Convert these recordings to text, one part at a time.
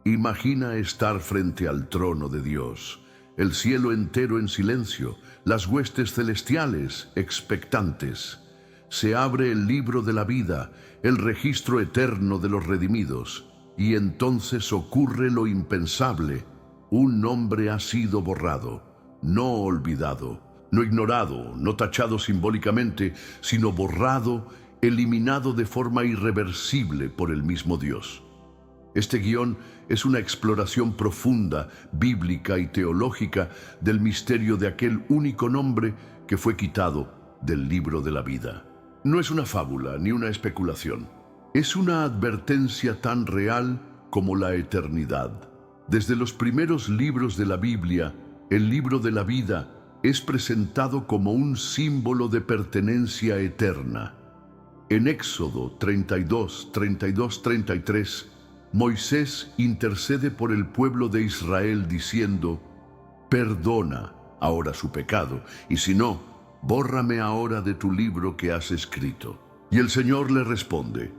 Imagina estar frente al trono de Dios, el cielo entero en silencio, las huestes celestiales expectantes. Se abre el libro de la vida, el registro eterno de los redimidos, y entonces ocurre lo impensable. Un nombre ha sido borrado, no olvidado, no ignorado, no tachado simbólicamente, sino borrado, eliminado de forma irreversible por el mismo Dios. Este guión es una exploración profunda, bíblica y teológica del misterio de aquel único nombre que fue quitado del libro de la vida. No es una fábula ni una especulación. Es una advertencia tan real como la eternidad. Desde los primeros libros de la Biblia, el libro de la vida es presentado como un símbolo de pertenencia eterna. En Éxodo 32, 33, Moisés intercede por el pueblo de Israel diciendo: perdona ahora su pecado, y si no, bórrame ahora de tu libro que has escrito. Y el Señor le responde: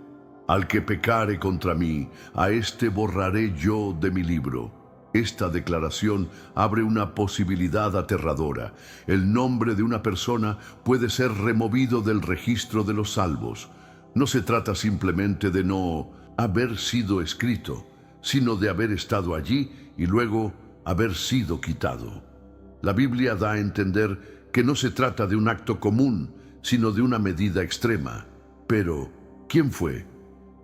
al que pecare contra mí, a éste borraré yo de mi libro. Esta declaración abre una posibilidad aterradora. El nombre de una persona puede ser removido del registro de los salvos. No se trata simplemente de no haber sido escrito, sino de haber estado allí y luego haber sido quitado. La Biblia da a entender que no se trata de un acto común, sino de una medida extrema. Pero, ¿quién fue?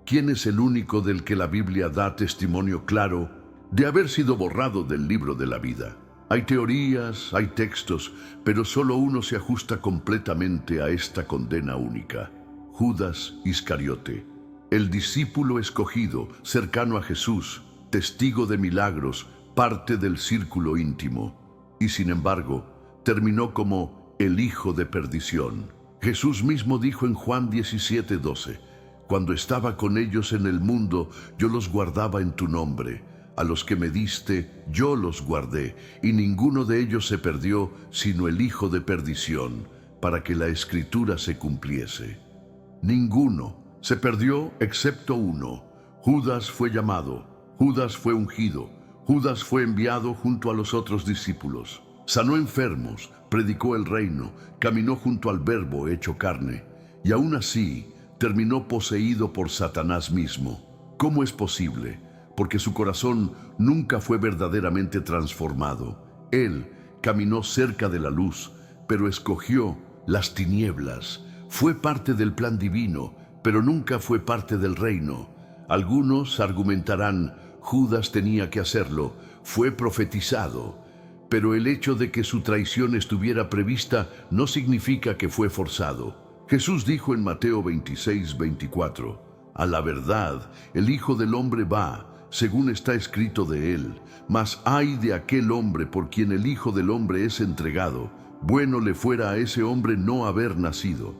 ¿Quién es el único del que la Biblia da testimonio claro de haber sido borrado del libro de la vida? Hay teorías, hay textos, pero solo uno se ajusta completamente a esta condena única: Judas Iscariote, el discípulo escogido, cercano a Jesús, testigo de milagros, parte del círculo íntimo, y sin embargo, terminó como el hijo de perdición. Jesús mismo dijo en Juan 17:12, cuando estaba con ellos en el mundo, yo los guardaba en tu nombre. A los que me diste, yo los guardé, y ninguno de ellos se perdió, sino el hijo de perdición, para que la Escritura se cumpliese. Ninguno se perdió excepto uno. Judas fue llamado, Judas fue ungido, Judas fue enviado junto a los otros discípulos. Sanó enfermos, predicó el reino, caminó junto al Verbo hecho carne, y aún así terminó poseído por Satanás mismo. ¿Cómo es posible? Porque su corazón nunca fue verdaderamente transformado. Él caminó cerca de la luz, pero escogió las tinieblas. Fue parte del plan divino, pero nunca fue parte del reino. Algunos argumentarán: Judas tenía que hacerlo, fue profetizado. Pero el hecho de que su traición estuviera prevista no significa que fue forzado. Jesús dijo en Mateo 26:24, a la verdad, el Hijo del Hombre va, según está escrito de él, mas ay de aquel hombre por quien el Hijo del Hombre es entregado. Bueno le fuera a ese hombre no haber nacido.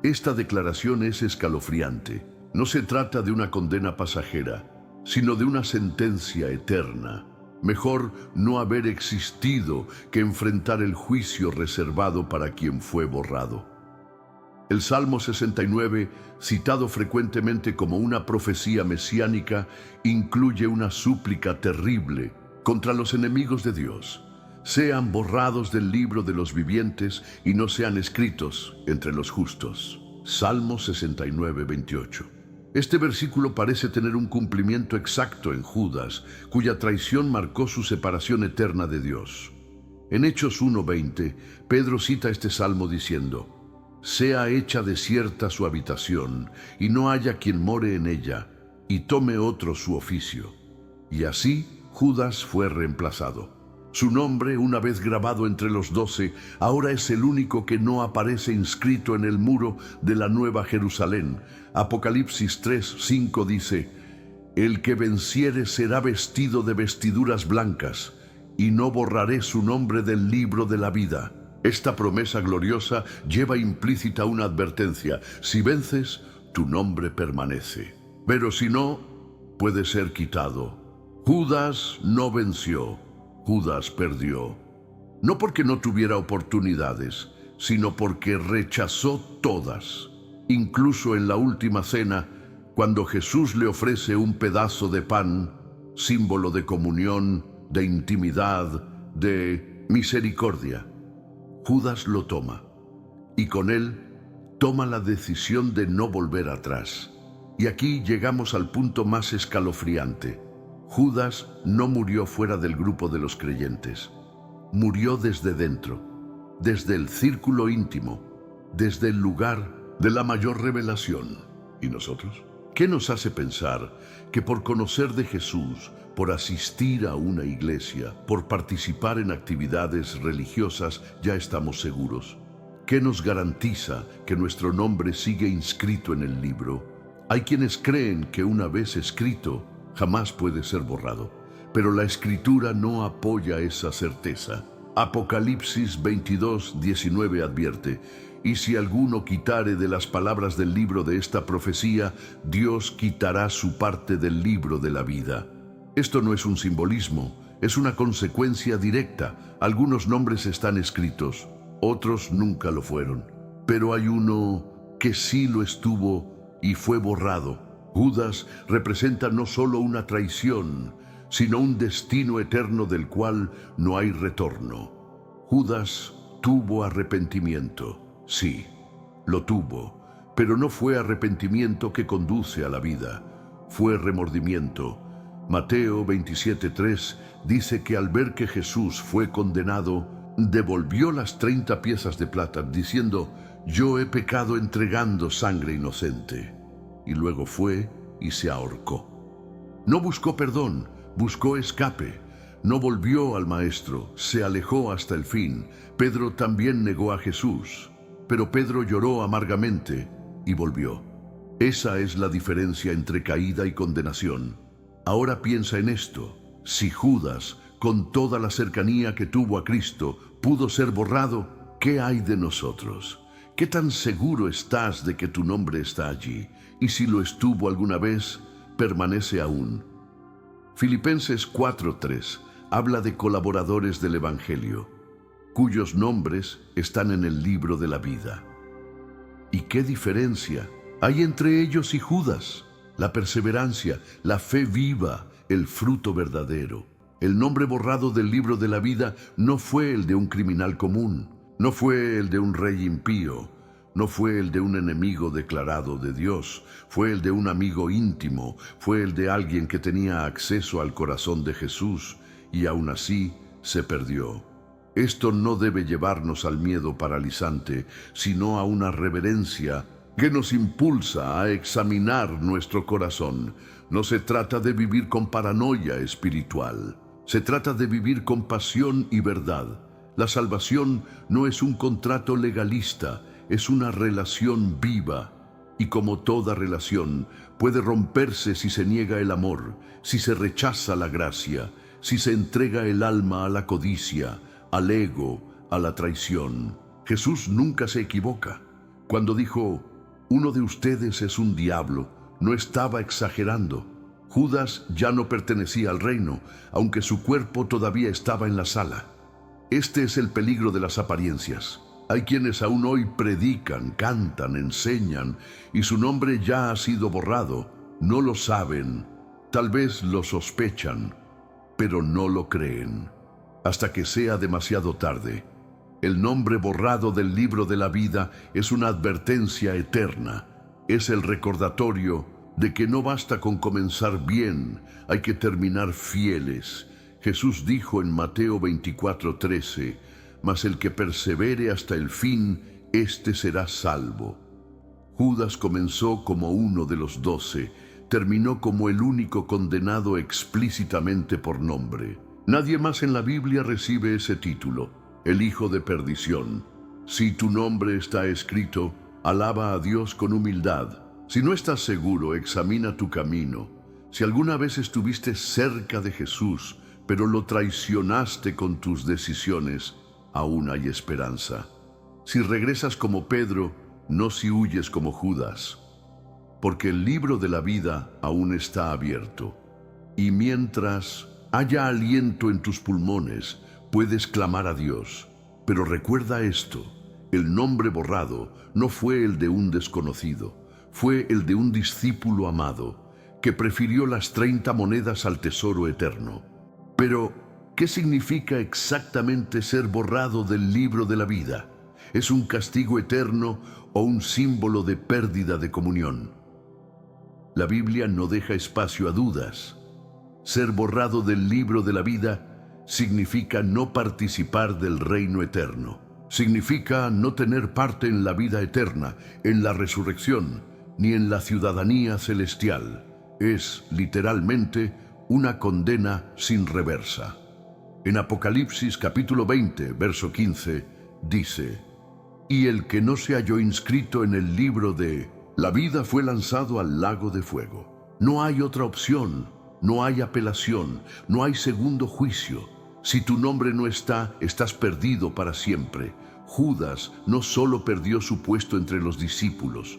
Esta declaración es escalofriante. No se trata de una condena pasajera, sino de una sentencia eterna. Mejor no haber existido que enfrentar el juicio reservado para quien fue borrado. El Salmo 69, citado frecuentemente como una profecía mesiánica, incluye una súplica terrible contra los enemigos de Dios: sean borrados del libro de los vivientes y no sean escritos entre los justos. Salmo 69:28. Este versículo parece tener un cumplimiento exacto en Judas, cuya traición marcó su separación eterna de Dios. En Hechos 1:20, Pedro cita este salmo diciendo: sea hecha desierta su habitación, y no haya quien more en ella, y tome otro su oficio. Y así Judas fue reemplazado. Su nombre, una vez grabado entre los 12, ahora es el único que no aparece inscrito en el muro de la Nueva Jerusalén. Apocalipsis 3:5 dice: el que venciere será vestido de vestiduras blancas, y no borraré su nombre del libro de la vida. Esta promesa gloriosa lleva implícita una advertencia: si vences, tu nombre permanece. Pero si no, puede ser quitado. Judas no venció, Judas perdió. No porque no tuviera oportunidades, sino porque rechazó todas. Incluso en la última cena, cuando Jesús le ofrece un pedazo de pan, símbolo de comunión, de intimidad, de misericordia. Judas lo toma, y con él toma la decisión de no volver atrás. Y aquí llegamos al punto más escalofriante. Judas no murió fuera del grupo de los creyentes. Murió desde dentro, desde el círculo íntimo, desde el lugar de la mayor revelación. ¿Y nosotros? ¿Qué nos hace pensar que por conocer de Jesús, por asistir a una iglesia, por participar en actividades religiosas, ya estamos seguros? ¿Qué nos garantiza que nuestro nombre sigue inscrito en el libro? Hay quienes creen que una vez escrito, jamás puede ser borrado, pero la Escritura no apoya esa certeza. Apocalipsis 22:19 advierte: y si alguno quitare de las palabras del libro de esta profecía, Dios quitará su parte del libro de la vida. Esto no es un simbolismo, es una consecuencia directa. Algunos nombres están escritos, otros nunca lo fueron, pero hay uno que sí lo estuvo y fue borrado. Judas representa no solo una traición, sino un destino eterno del cual no hay retorno. Judas tuvo arrepentimiento. Sí, lo tuvo, pero no fue arrepentimiento que conduce a la vida, fue remordimiento. Mateo 27:3 dice que al ver que Jesús fue condenado, devolvió las 30 piezas de plata, diciendo: yo he pecado entregando sangre inocente. Y luego fue y se ahorcó. No buscó perdón, buscó escape. No volvió al Maestro, se alejó hasta el fin. Pedro también negó a Jesús, pero Pedro lloró amargamente y volvió. Esa es la diferencia entre caída y condenación. Ahora piensa en esto. Si Judas, con toda la cercanía que tuvo a Cristo, pudo ser borrado, ¿qué hay de nosotros? ¿Qué tan seguro estás de que tu nombre está allí? Y si lo estuvo alguna vez, permanece aún. Filipenses 4:3 habla de colaboradores del Evangelio, cuyos nombres están en el libro de la vida. ¿Y qué diferencia hay entre ellos y Judas? La perseverancia, la fe viva, el fruto verdadero. El nombre borrado del libro de la vida no fue el de un criminal común, no fue el de un rey impío, no fue el de un enemigo declarado de Dios, fue el de un amigo íntimo, fue el de alguien que tenía acceso al corazón de Jesús y aún así se perdió. Esto no debe llevarnos al miedo paralizante, sino a una reverencia que nos impulsa a examinar nuestro corazón. No se trata de vivir con paranoia espiritual, se trata de vivir con pasión y verdad. La salvación no es un contrato legalista, es una relación viva. Y como toda relación, puede romperse si se niega el amor, si se rechaza la gracia, si se entrega el alma a la codicia, al ego, a la traición. Jesús nunca se equivoca. Cuando dijo: uno de ustedes es un diablo, no estaba exagerando. Judas ya no pertenecía al reino, aunque su cuerpo todavía estaba en la sala. Este es el peligro de las apariencias. Hay quienes aún hoy predican, cantan, enseñan, y su nombre ya ha sido borrado. No lo saben, tal vez lo sospechan, pero no lo creen. Hasta que sea demasiado tarde. El nombre borrado del libro de la vida es una advertencia eterna. Es el recordatorio de que no basta con comenzar bien, hay que terminar fieles. Jesús dijo en Mateo 24:13, mas el que persevere hasta el fin, éste será salvo. Judas comenzó como uno de los 12, terminó como el único condenado explícitamente por nombre. Nadie más en la Biblia recibe ese título, el hijo de perdición. Si tu nombre está escrito, alaba a Dios con humildad. Si no estás seguro, examina tu camino. Si alguna vez estuviste cerca de Jesús, pero lo traicionaste con tus decisiones, aún hay esperanza. Si regresas como Pedro, no si huyes como Judas, porque el libro de la vida aún está abierto. Y mientras haya aliento en tus pulmones, puedes clamar a Dios. Pero recuerda esto, el nombre borrado no fue el de un desconocido, fue el de un discípulo amado. que prefirió las 30 monedas al tesoro eterno. Pero, ¿qué significa exactamente ser borrado del libro de la vida? ¿Es un castigo eterno o un símbolo de pérdida de comunión? La Biblia no deja espacio a dudas. Ser borrado del libro de la vida significa no participar del reino eterno. Significa no tener parte en la vida eterna, en la resurrección, ni en la ciudadanía celestial. Es, literalmente, una condena sin reversa. En Apocalipsis capítulo 20, verso 15, dice: «Y el que no se halló inscrito en el libro de la vida fue lanzado al lago de fuego». No hay otra opción, no hay apelación, no hay segundo juicio. Si tu nombre no está, estás perdido para siempre. Judas no solo perdió su puesto entre los discípulos,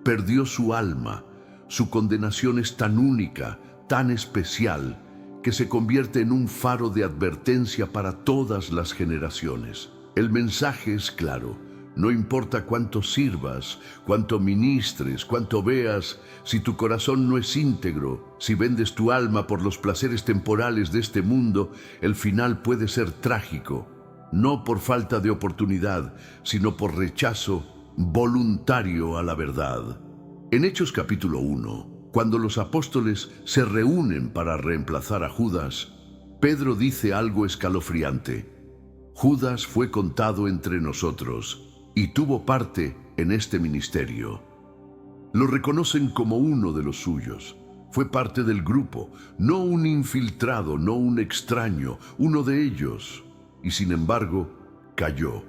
perdió su alma. Su condenación es tan única, tan especial, que se convierte en un faro de advertencia para todas las generaciones. El mensaje es claro: no importa cuánto sirvas, cuánto ministres, cuánto veas, si tu corazón no es íntegro, si vendes tu alma por los placeres temporales de este mundo, el final puede ser trágico, no por falta de oportunidad, sino por rechazo voluntario a la verdad. En Hechos capítulo 1, cuando los apóstoles se reúnen para reemplazar a Judas, Pedro dice algo escalofriante: «Judas fue contado entre nosotros y tuvo parte en este ministerio». Lo reconocen como uno de los suyos. Fue parte del grupo, no un infiltrado, no un extraño, uno de ellos. Y sin embargo, cayó.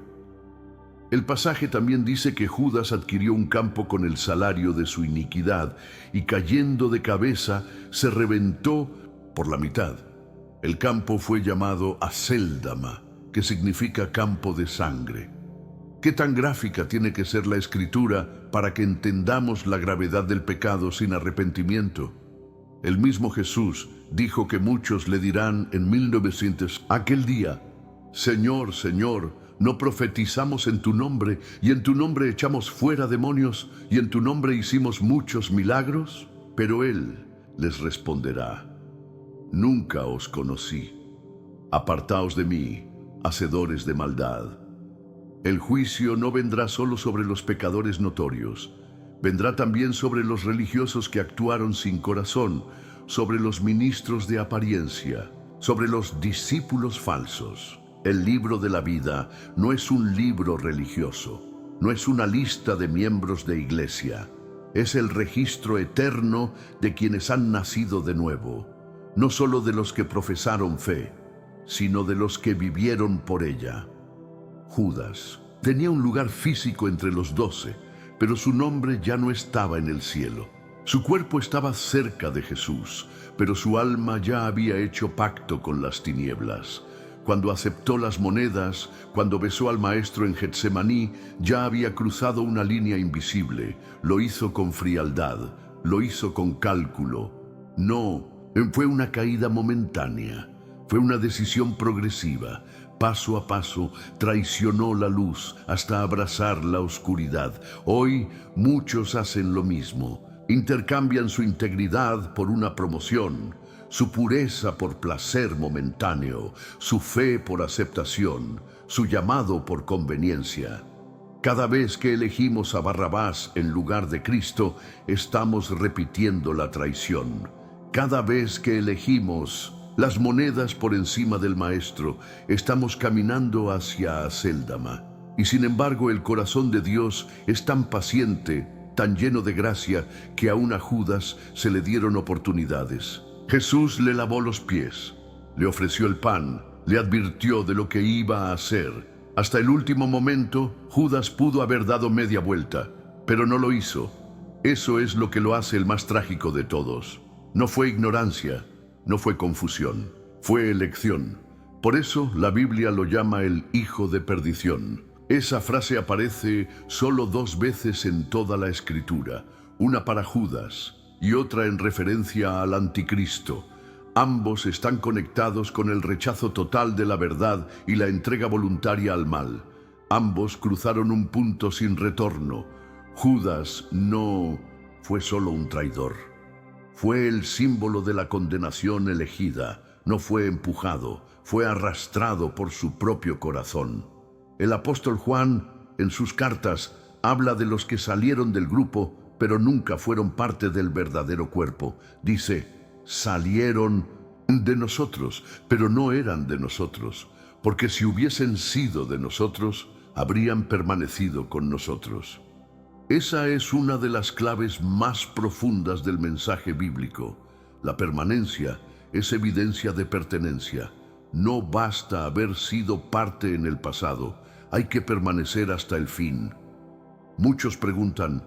El pasaje también dice que Judas adquirió un campo con el salario de su iniquidad y, cayendo de cabeza, se reventó por la mitad. El campo fue llamado Acéldama, que significa campo de sangre. ¿Qué tan gráfica tiene que ser la Escritura para que entendamos la gravedad del pecado sin arrepentimiento? El mismo Jesús dijo que muchos le dirán en 1900 aquel día: «Señor, Señor, ¿no profetizamos en tu nombre, y en tu nombre echamos fuera demonios, y en tu nombre hicimos muchos milagros?» Pero Él les responderá: «Nunca os conocí. Apartaos de mí, hacedores de maldad». El juicio no vendrá solo sobre los pecadores notorios, vendrá también sobre los religiosos que actuaron sin corazón, sobre los ministros de apariencia, sobre los discípulos falsos. El libro de la vida no es un libro religioso, no es una lista de miembros de iglesia, es el registro eterno de quienes han nacido de nuevo, no solo de los que profesaron fe, sino de los que vivieron por ella. Judas tenía un lugar físico entre los 12, pero su nombre ya no estaba en el cielo. Su cuerpo estaba cerca de Jesús, pero su alma ya había hecho pacto con las tinieblas. Cuando aceptó las monedas, cuando besó al Maestro en Getsemaní, ya había cruzado una línea invisible. Lo hizo con frialdad, lo hizo con cálculo. No, fue una caída momentánea, fue una decisión progresiva. Paso a paso traicionó la luz hasta abrazar la oscuridad. Hoy muchos hacen lo mismo. Intercambian su integridad por una promoción, su pureza por placer momentáneo, su fe por aceptación, su llamado por conveniencia. Cada vez que elegimos a Barrabás en lugar de Cristo, estamos repitiendo la traición. Cada vez que elegimos las monedas por encima del Maestro, estamos caminando hacia Acéldama. Y sin embargo, el corazón de Dios es tan paciente, tan lleno de gracia, que aún a Judas se le dieron oportunidades. Jesús le lavó los pies, le ofreció el pan, le advirtió de lo que iba a hacer. Hasta el último momento, Judas pudo haber dado media vuelta, pero no lo hizo. Eso es lo que lo hace el más trágico de todos. No fue ignorancia, no fue confusión, fue elección. Por eso la Biblia lo llama el hijo de perdición. Esa frase aparece solo 2 veces en toda la Escritura, una para Judas y otra en referencia al anticristo. Ambos están conectados con el rechazo total de la verdad y la entrega voluntaria al mal. Ambos cruzaron un punto sin retorno. Judas no fue solo un traidor. Fue el símbolo de la condenación elegida, no fue empujado, fue arrastrado por su propio corazón. El apóstol Juan, en sus cartas, habla de los que salieron del grupo, pero nunca fueron parte del verdadero cuerpo. Dice, salieron de nosotros, pero no eran de nosotros, porque si hubiesen sido de nosotros, habrían permanecido con nosotros. Esa es una de las claves más profundas del mensaje bíblico. La permanencia es evidencia de pertenencia. No basta haber sido parte en el pasado, hay que permanecer hasta el fin. Muchos preguntan,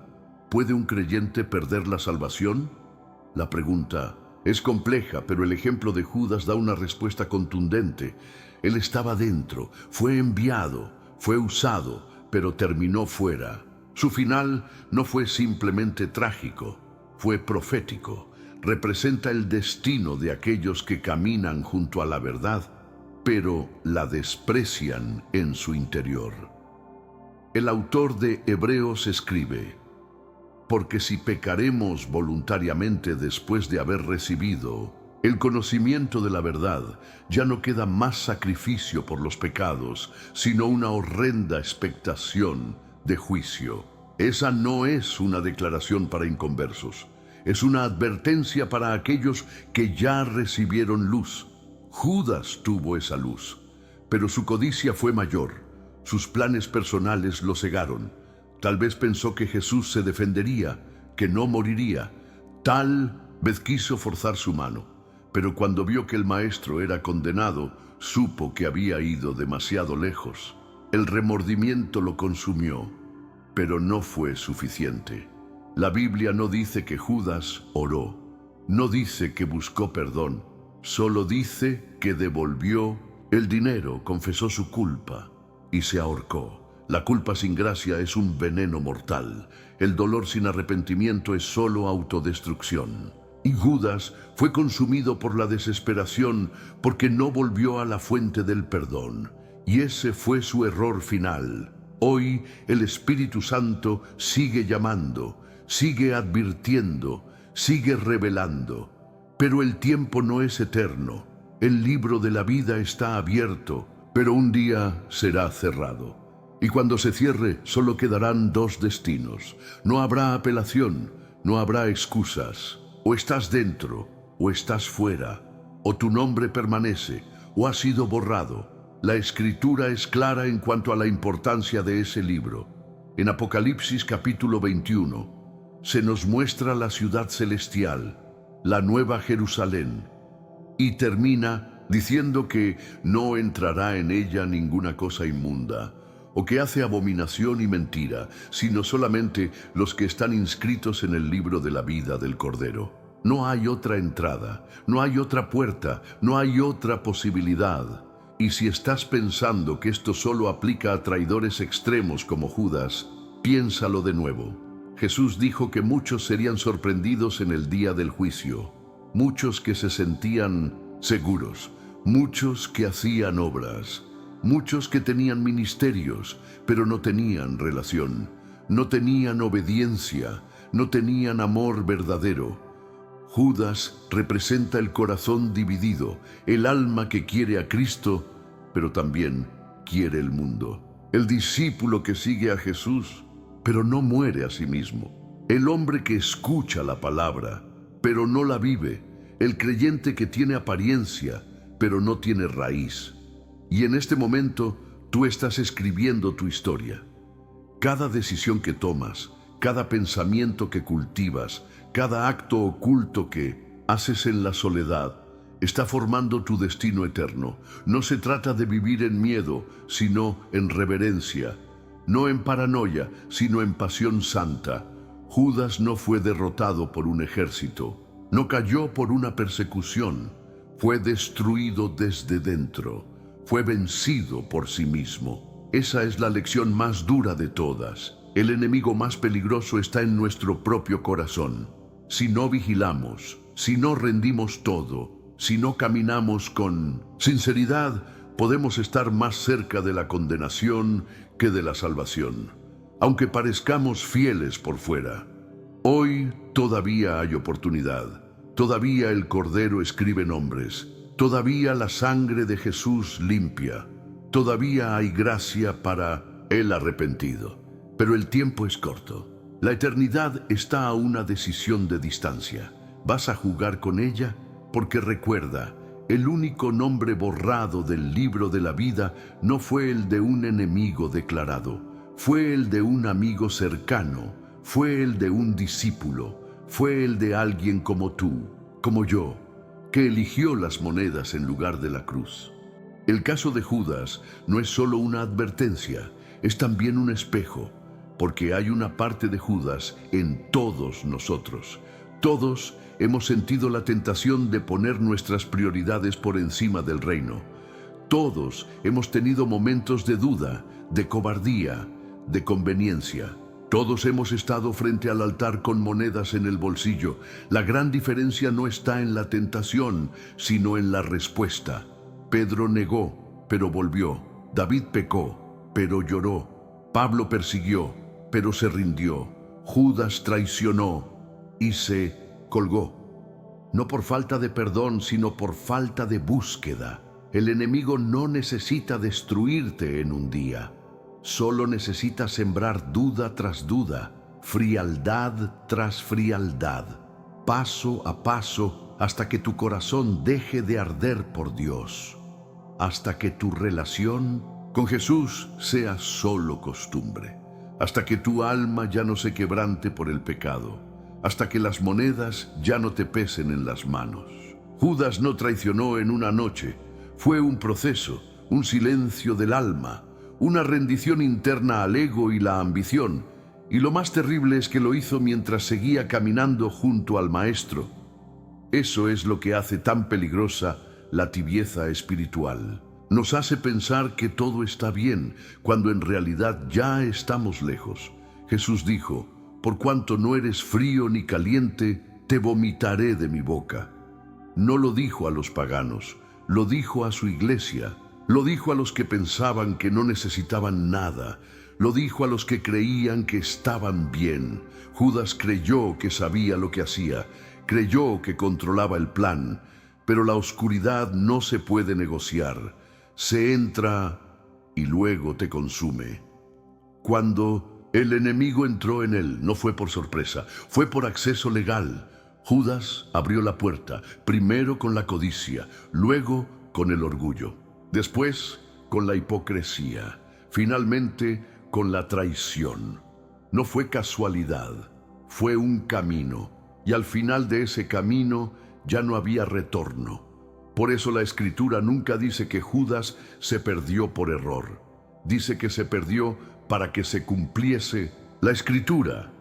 ¿puede un creyente perder la salvación? La pregunta es compleja, pero el ejemplo de Judas da una respuesta contundente. Él estaba dentro, fue enviado, fue usado, pero terminó fuera. Su final no fue simplemente trágico, fue profético. Representa el destino de aquellos que caminan junto a la verdad, pero la desprecian en su interior. El autor de Hebreos escribe, porque si pecaremos voluntariamente después de haber recibido el conocimiento de la verdad, ya no queda más sacrificio por los pecados, sino una horrenda expectación de juicio. Esa no es una declaración para inconversos, es una advertencia para aquellos que ya recibieron luz. Judas tuvo esa luz, pero su codicia fue mayor. Sus planes personales lo cegaron. Tal vez pensó que Jesús se defendería, que no moriría. Tal vez quiso forzar su mano, pero cuando vio que el maestro era condenado, supo que había ido demasiado lejos. El remordimiento lo consumió, pero no fue suficiente. La Biblia no dice que Judas oró, no dice que buscó perdón, solo dice que devolvió el dinero, confesó su culpa y se ahorcó. La culpa sin gracia es un veneno mortal. El dolor sin arrepentimiento es solo autodestrucción. Y Judas fue consumido por la desesperación porque no volvió a la fuente del perdón. Y ese fue su error final. Hoy el Espíritu Santo sigue llamando, sigue advirtiendo, sigue revelando. Pero el tiempo no es eterno. El libro de la vida está abierto, pero un día será cerrado. Y cuando se cierre, solo quedarán dos destinos. No habrá apelación, no habrá excusas. O estás dentro, o estás fuera. O tu nombre permanece, o ha sido borrado. La Escritura es clara en cuanto a la importancia de ese libro. En Apocalipsis capítulo 21, se nos muestra la ciudad celestial, la nueva Jerusalén, y termina diciendo que no entrará en ella ninguna cosa inmunda, o que hace abominación y mentira, sino solamente los que están inscritos en el libro de la vida del Cordero. No hay otra entrada, no hay otra puerta, no hay otra posibilidad. Y si estás pensando que esto solo aplica a traidores extremos como Judas, piénsalo de nuevo. Jesús dijo que muchos serían sorprendidos en el día del juicio, muchos que se sentían seguros, muchos que hacían obras, muchos que tenían ministerios, pero no tenían relación, no tenían obediencia, no tenían amor verdadero. Judas representa el corazón dividido, el alma que quiere a Cristo, pero también quiere el mundo. El discípulo que sigue a Jesús, pero no muere a sí mismo. El hombre que escucha la palabra, pero no la vive. El creyente que tiene apariencia, pero no tiene raíz. Y en este momento, tú estás escribiendo tu historia. Cada decisión que tomas, cada pensamiento que cultivas, cada acto oculto que haces en la soledad, está formando tu destino eterno. No se trata de vivir en miedo, sino en reverencia. No en paranoia, sino en pasión santa. Judas no fue derrotado por un ejército, no cayó por una persecución, fue destruido desde dentro, fue vencido por sí mismo. Esa es la lección más dura de todas. El enemigo más peligroso está en nuestro propio corazón. Si no vigilamos, si no rendimos todo, si no caminamos con sinceridad, podemos estar más cerca de la condenación que de la salvación, aunque parezcamos fieles por fuera. Hoy todavía hay oportunidad. Todavía el Cordero escribe nombres. Todavía la sangre de Jesús limpia. Todavía hay gracia para el arrepentido. Pero el tiempo es corto. La eternidad está a una decisión de distancia. ¿Vas a jugar con ella? Porque recuerda, el único nombre borrado del libro de la vida no fue el de un enemigo declarado. Fue el de un amigo cercano. Fue el de un discípulo. Fue el de alguien como tú, como yo, que eligió las monedas en lugar de la cruz. El caso de Judas no es solo una advertencia, es también un espejo, porque hay una parte de Judas en todos nosotros. Todos hemos sentido la tentación de poner nuestras prioridades por encima del reino. Todos hemos tenido momentos de duda, de cobardía, de conveniencia. Todos hemos estado frente al altar con monedas en el bolsillo. La gran diferencia no está en la tentación, sino en la respuesta. Pedro negó, pero volvió. David pecó, pero lloró. Pablo persiguió, pero se rindió. Judas traicionó y se colgó. No por falta de perdón, sino por falta de búsqueda. El enemigo no necesita destruirte en un día. Solo necesita sembrar duda tras duda, frialdad tras frialdad, paso a paso, hasta que tu corazón deje de arder por Dios, hasta que tu relación con Jesús sea solo costumbre, hasta que tu alma ya no se quebrante por el pecado, hasta que las monedas ya no te pesen en las manos. Judas no traicionó en una noche, fue un proceso, un silencio del alma, una rendición interna al ego y la ambición, y lo más terrible es que lo hizo mientras seguía caminando junto al Maestro. Eso es lo que hace tan peligrosa la tibieza espiritual. Nos hace pensar que todo está bien, cuando en realidad ya estamos lejos. Jesús dijo, por cuanto no eres frío ni caliente, te vomitaré de mi boca. No lo dijo a los paganos, lo dijo a su iglesia. Lo dijo a los que pensaban que no necesitaban nada. Lo dijo a los que creían que estaban bien. Judas creyó que sabía lo que hacía. Creyó que controlaba el plan. Pero la oscuridad no se puede negociar. Se entra y luego te consume. Cuando el enemigo entró en él, no fue por sorpresa, fue por acceso legal. Judas abrió la puerta, primero con la codicia, luego con el orgullo. Después, con la hipocresía, finalmente con la traición. No fue casualidad, fue un camino, y al final de ese camino ya no había retorno. Por eso la Escritura nunca dice que Judas se perdió por error. Dice que se perdió para que se cumpliese la Escritura.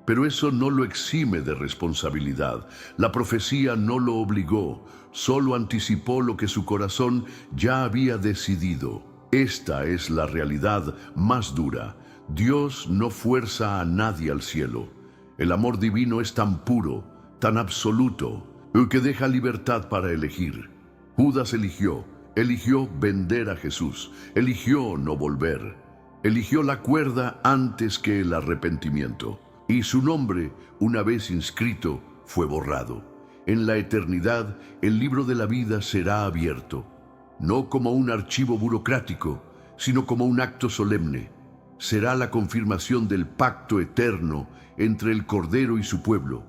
Pero eso no lo exime de responsabilidad. La profecía no lo obligó, solo anticipó lo que su corazón ya había decidido. Esta es la realidad más dura. Dios no fuerza a nadie al cielo. El amor divino es tan puro, tan absoluto, que deja libertad para elegir. Judas eligió vender a Jesús, eligió no volver, eligió la cuerda antes que el arrepentimiento. Y su nombre, una vez inscrito, fue borrado. En la eternidad, el libro de la vida será abierto, no como un archivo burocrático, sino como un acto solemne. Será la confirmación del pacto eterno entre el Cordero y su pueblo.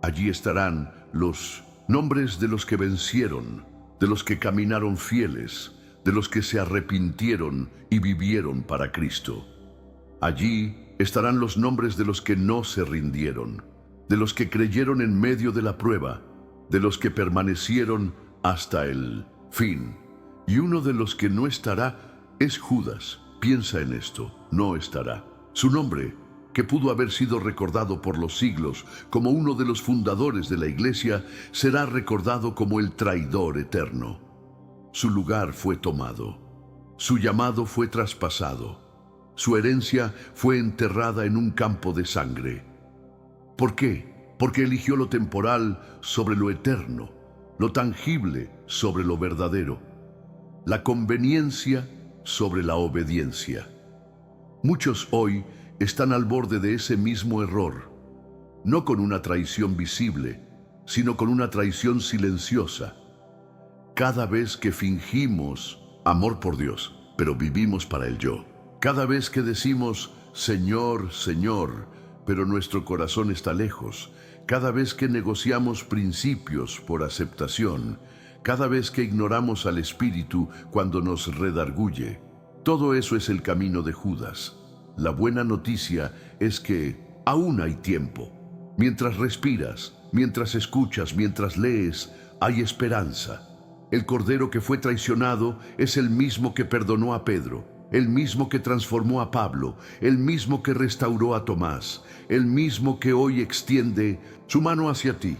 Allí estarán los nombres de los que vencieron, de los que caminaron fieles, de los que se arrepintieron y vivieron para Cristo. Allí estarán los nombres de los que no se rindieron, de los que creyeron en medio de la prueba, de los que permanecieron hasta el fin. Y uno de los que no estará es Judas. Piensa en esto, no estará. Su nombre, que pudo haber sido recordado por los siglos como uno de los fundadores de la iglesia, será recordado como el traidor eterno. Su lugar fue tomado, su llamado fue traspasado. Su herencia fue enterrada en un campo de sangre. ¿Por qué? Porque eligió lo temporal sobre lo eterno, lo tangible sobre lo verdadero, la conveniencia sobre la obediencia. Muchos hoy están al borde de ese mismo error, no con una traición visible, sino con una traición silenciosa. Cada vez que fingimos amor por Dios, pero vivimos para el yo. Cada vez que decimos Señor, Señor, pero nuestro corazón está lejos. Cada vez que negociamos principios por aceptación. Cada vez que ignoramos al Espíritu cuando nos redarguye. Todo eso es el camino de Judas. La buena noticia es que aún hay tiempo. Mientras respiras, mientras escuchas, mientras lees, hay esperanza. El Cordero que fue traicionado es el mismo que perdonó a Pedro, el mismo que transformó a Pablo, el mismo que restauró a Tomás, el mismo que hoy extiende su mano hacia ti.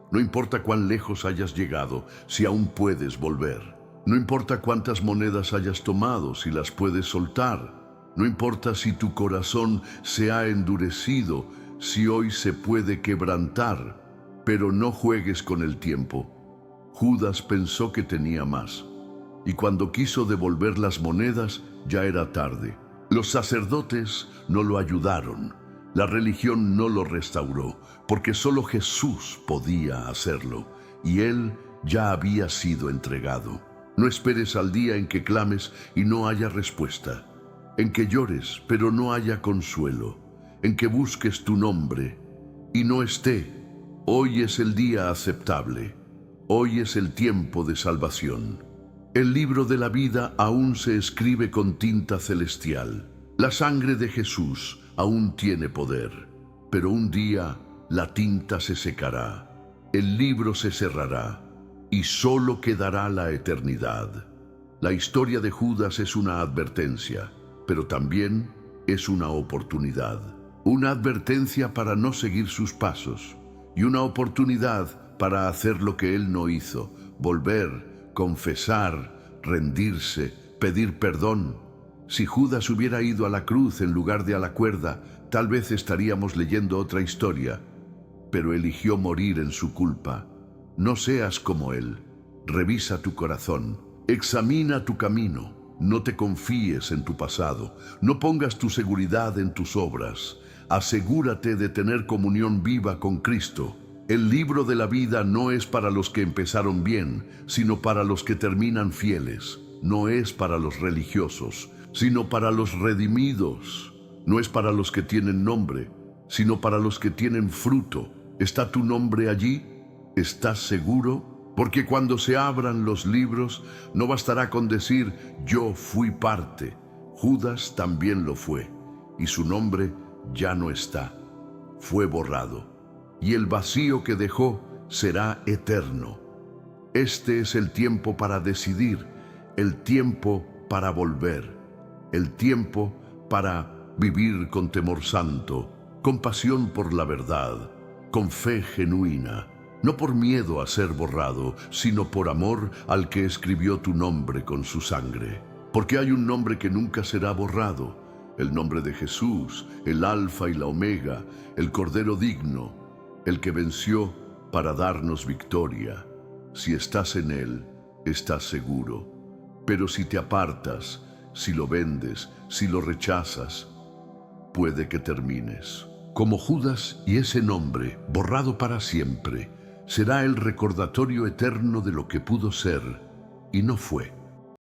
No importa cuán lejos hayas llegado, si aún puedes volver. No importa cuántas monedas hayas tomado, si las puedes soltar. No importa si tu corazón se ha endurecido, si hoy se puede quebrantar. Pero no juegues con el tiempo. Judas pensó que tenía más, y cuando quiso devolver las monedas, ya era tarde. Los sacerdotes no lo ayudaron, la religión no lo restauró, porque solo Jesús podía hacerlo, y Él ya había sido entregado. No esperes al día en que clames y no haya respuesta, en que llores pero no haya consuelo, en que busques tu nombre y no esté. Hoy es el día aceptable. Hoy es el tiempo de salvación. El libro de la vida aún se escribe con tinta celestial. La sangre de Jesús aún tiene poder. Pero un día la tinta se secará, el libro se cerrará y solo quedará la eternidad. La historia de Judas es una advertencia, pero también es una oportunidad. Una advertencia para no seguir sus pasos y una oportunidad para hacer lo que él no hizo: volver, confesar, rendirse, pedir perdón. Si Judas hubiera ido a la cruz en lugar de a la cuerda, tal vez estaríamos leyendo otra historia, pero eligió morir en su culpa. No seas como él. Revisa tu corazón, examina tu camino, no te confíes en tu pasado, no pongas tu seguridad en tus obras. Asegúrate de tener comunión viva con Cristo. El libro de la vida no es para los que empezaron bien, sino para los que terminan fieles. No es para los religiosos, sino para los redimidos. No es para los que tienen nombre, sino para los que tienen fruto. ¿Está tu nombre allí? ¿Estás seguro? Porque cuando se abran los libros, no bastará con decir: yo fui parte. Judas también lo fue, y su nombre ya no está. Fue borrado. Y el vacío que dejó será eterno. Este es el tiempo para decidir, el tiempo para volver, el tiempo para vivir con temor santo, con pasión por la verdad, con fe genuina, no por miedo a ser borrado, sino por amor al que escribió tu nombre con su sangre. Porque hay un nombre que nunca será borrado, el nombre de Jesús, el Alfa y la Omega, el Cordero digno, el que venció para darnos victoria. Si estás en Él, estás seguro. Pero si te apartas, si lo vendes, si lo rechazas, puede que termines como Judas, y ese nombre, borrado para siempre, será el recordatorio eterno de lo que pudo ser y no fue.